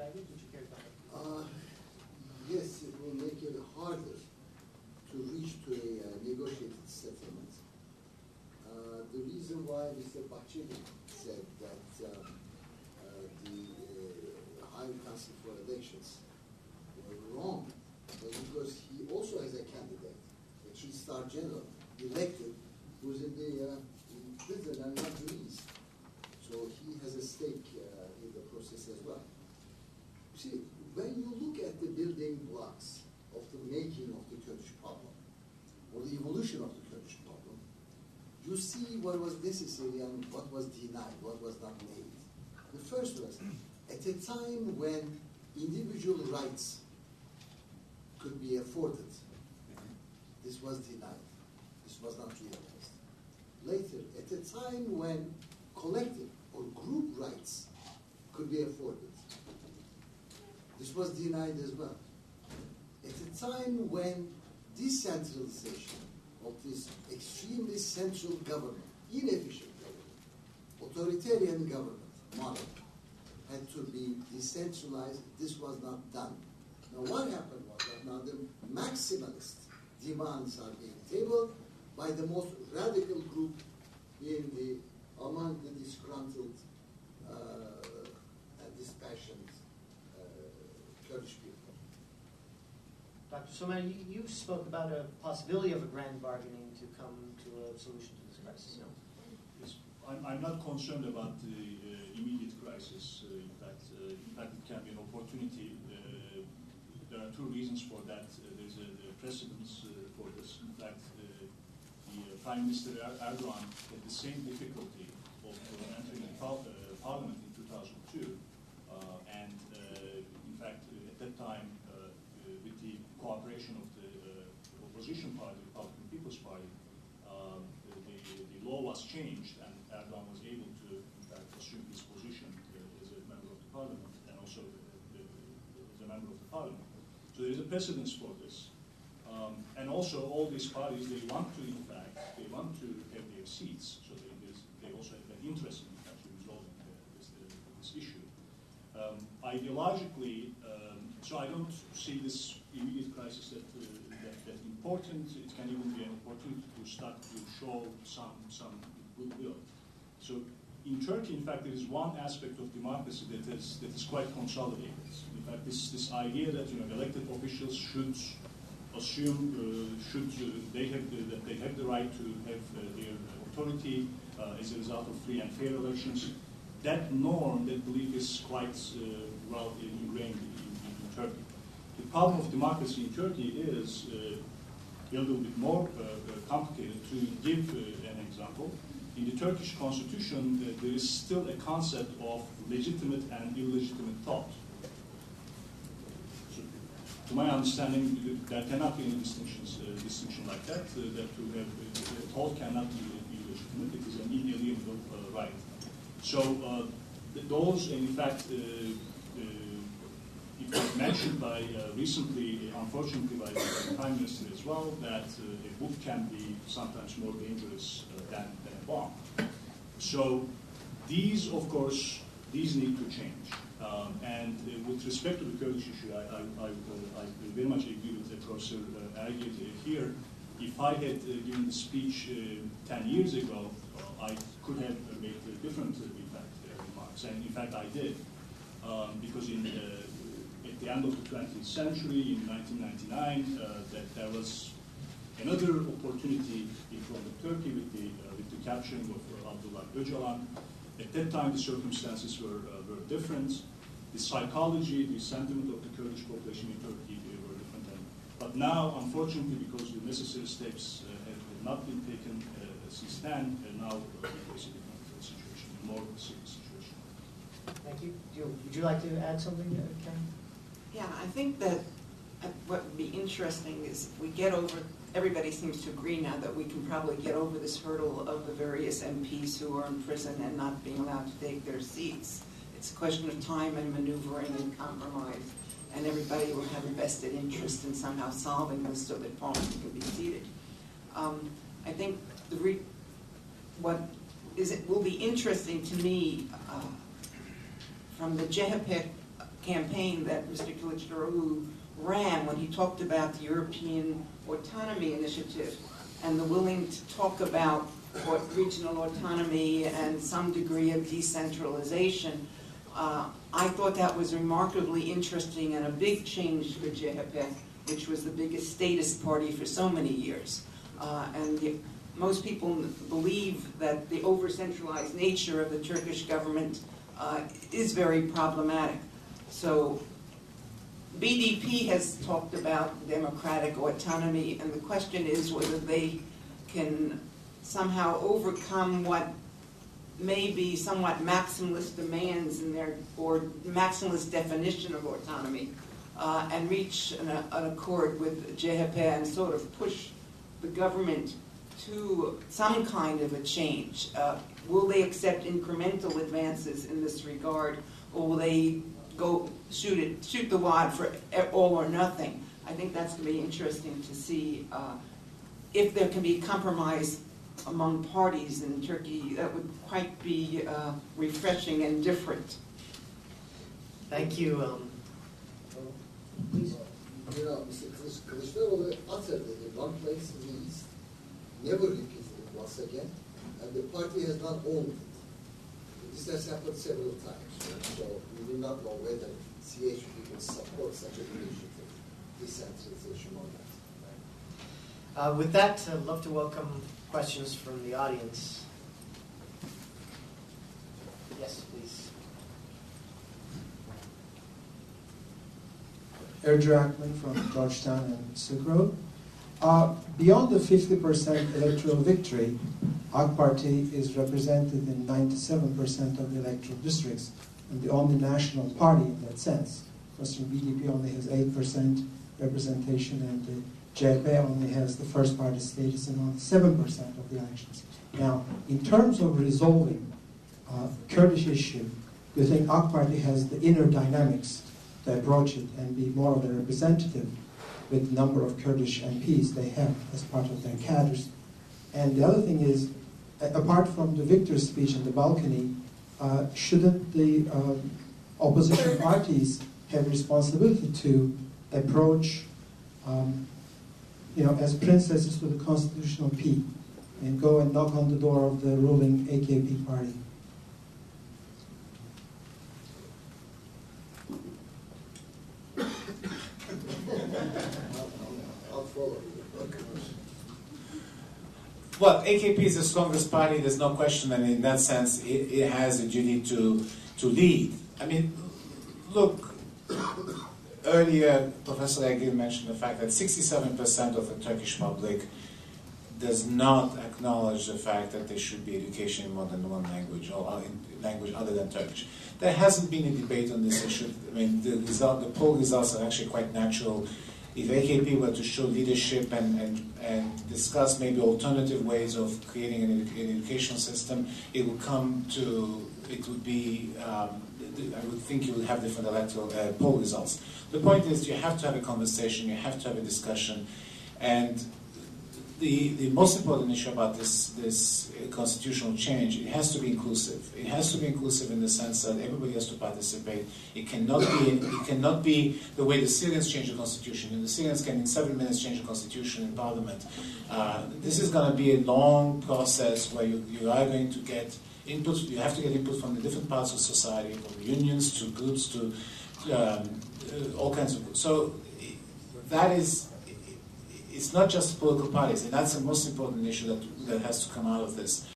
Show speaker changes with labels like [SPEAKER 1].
[SPEAKER 1] decided? Would you care to comment?
[SPEAKER 2] Yes, it will make it harder to reach to a negotiated settlement. The reason why Mr. Bahçeli said that the High Council for Elections were wrong was because he also has a candidate, a 3-star general, elected, who's in the prison and not released. So he has a stake in the process as well. See, when you look at the building blocks of the making of the Kurdish problem, or the evolution of the Kurdish problem, you see what was necessary and what was denied, what was not made. The first was, at a time when individual rights could be afforded, this was denied. This was not realized. Later, at a time when collective or group rights could be afforded, this was denied as well. At a time when decentralization of this extremely central government, inefficient government, authoritarian government model had to be decentralized, this was not done. Now what happened was that now the maximalist demands are being tabled by the most radical group among the disgruntled and dispassionate Kurdish people.
[SPEAKER 1] Dr. Somani, you spoke about a possibility of a grand bargaining to come to a solution to this crisis. No?
[SPEAKER 3] Yes, I'm not concerned about the immediate crisis. In fact, it can be an opportunity. There are 2 reasons for that. There's a precedence for this. In fact, the Prime Minister Erdogan had the same difficulty of entering Parliament in 2002, and in fact, at that time, with the cooperation of the opposition party, the Republican People's Party, the law was changed, and Erdogan was able to, in fact, assume his position as a member of the parliament, and also as a member of the parliament. So there is a precedence for this. And also, all these parties, they want to, in fact, they want to have their seats, so they also have an interest in actually resolving this issue. Ideologically, so I don't see this immediate crisis that important. It can even be an opportunity to start to show some goodwill. So in Turkey, in fact, there is one aspect of democracy that is quite consolidated. In fact, this idea that elected officials should assume that they have the right to have their authority as a result of free and fair elections. That norm, that belief, is quite well ingrained in Turkey. The problem of democracy in Turkey is a little bit more complicated. To give an example, in the Turkish constitution, there is still a concept of legitimate and illegitimate thought. So, to my understanding, there cannot be any distinction like that. That to have thought cannot be illegitimate; it is an inalienable right. So those, in fact, it was mentioned by recently, unfortunately, by the Prime Minister as well, that a book can be sometimes more dangerous than a bomb. So these, of course, these need to change. And with respect to the Kurdish issue, I very much agree with Professor Ergil here. If I had given the speech 10 years ago, I could have made different remarks, and in fact I did, because at the end of the 20th century, in 1999, that there was another opportunity in front of Turkey with the capturing of Abdullah Öcalan. At that time, the circumstances were different. The psychology, the sentiment of the Kurdish population in Turkey were different. But now, unfortunately, because the necessary steps have not been taken since then, now we face a different situation, a more serious situation.
[SPEAKER 1] Thank you. Would you like to add something, Karen?
[SPEAKER 4] Yeah, I think that what would be interesting is we get over, everybody seems to agree now that we can probably get over this hurdle of the various MPs who are in prison and not being allowed to take their seats. It's a question of time and maneuvering and compromise, and everybody will have a vested interest in somehow solving this so that Parliament can be seated. I think what will be interesting to me from the CHP campaign that Mr. Kılıçdaroğlu ran when he talked about the European Autonomy Initiative and the willing to talk about what regional autonomy and some degree of decentralization. I thought that was remarkably interesting and a big change for CHP, which was the biggest statist party for so many years. Most people believe that the over-centralized nature of the Turkish government is very problematic. So BDP has talked about democratic autonomy, and the question is whether they can somehow overcome what may be somewhat maximalist demands in their, or maximalist definition of autonomy, and reach an accord with CHP and sort of push the government to some kind of a change. Will they accept incremental advances in this regard, or will they go shoot the wad for all or nothing? I think that's going to be interesting to see if there can be compromise among parties in Turkey. That would quite be refreshing and different.
[SPEAKER 1] Thank you. Please.
[SPEAKER 2] You know, Mr. Kılıçdaroğlu uttered in one place in the East, never repeated it once again, and the party has not owned it. This has happened several times, right? So we do not know whether CHP can support such an initiative, decentralization or not. Right?
[SPEAKER 1] With that, I'd love to welcome questions from the audience. Yes, please.
[SPEAKER 5] Ergil from Georgetown and Silk Road. Beyond the 50% electoral victory, AK Party is represented in 97% of the electoral districts and the only national party in that sense. Western BDP only has 8% representation and the CHP only has the first party status in only 7% of the elections. Now, in terms of resolving Kurdish issue, do you think AK Party has the inner dynamics to approach it and be more of a representative with the number of Kurdish MPs they have as part of their cadres? And the other thing is, apart from the victor's speech in the balcony, shouldn't the opposition parties have responsibility to approach, as princesses to the constitutional peak and go and knock on the door of the ruling AKP party?
[SPEAKER 6] Well, AKP is the strongest party, there's no question, and in that sense, it has a duty to lead. I mean, look, earlier Professor Ergil mentioned the fact that 67% of the Turkish public does not acknowledge the fact that there should be education in more than one language, or in language other than Turkish. There hasn't been a debate on this issue. I mean, the poll results are actually quite natural. If AKP were to show leadership and discuss maybe alternative ways of creating an educational system, it would be, I would think you would have different electoral poll results. The point is, you have to have a conversation, you have to have a discussion, and the most important issue about this constitutional change, it has to be inclusive. It has to be inclusive in the sense that everybody has to participate. It cannot be the way the Syrians change the constitution. And the Syrians can in 7 minutes change the constitution in parliament. This is going to be a long process where you are going to get input. You have to get input from the different parts of society, from unions to groups to all kinds of groups. So that is. It's not just political parties, and that's the most important issue that has to come out of this.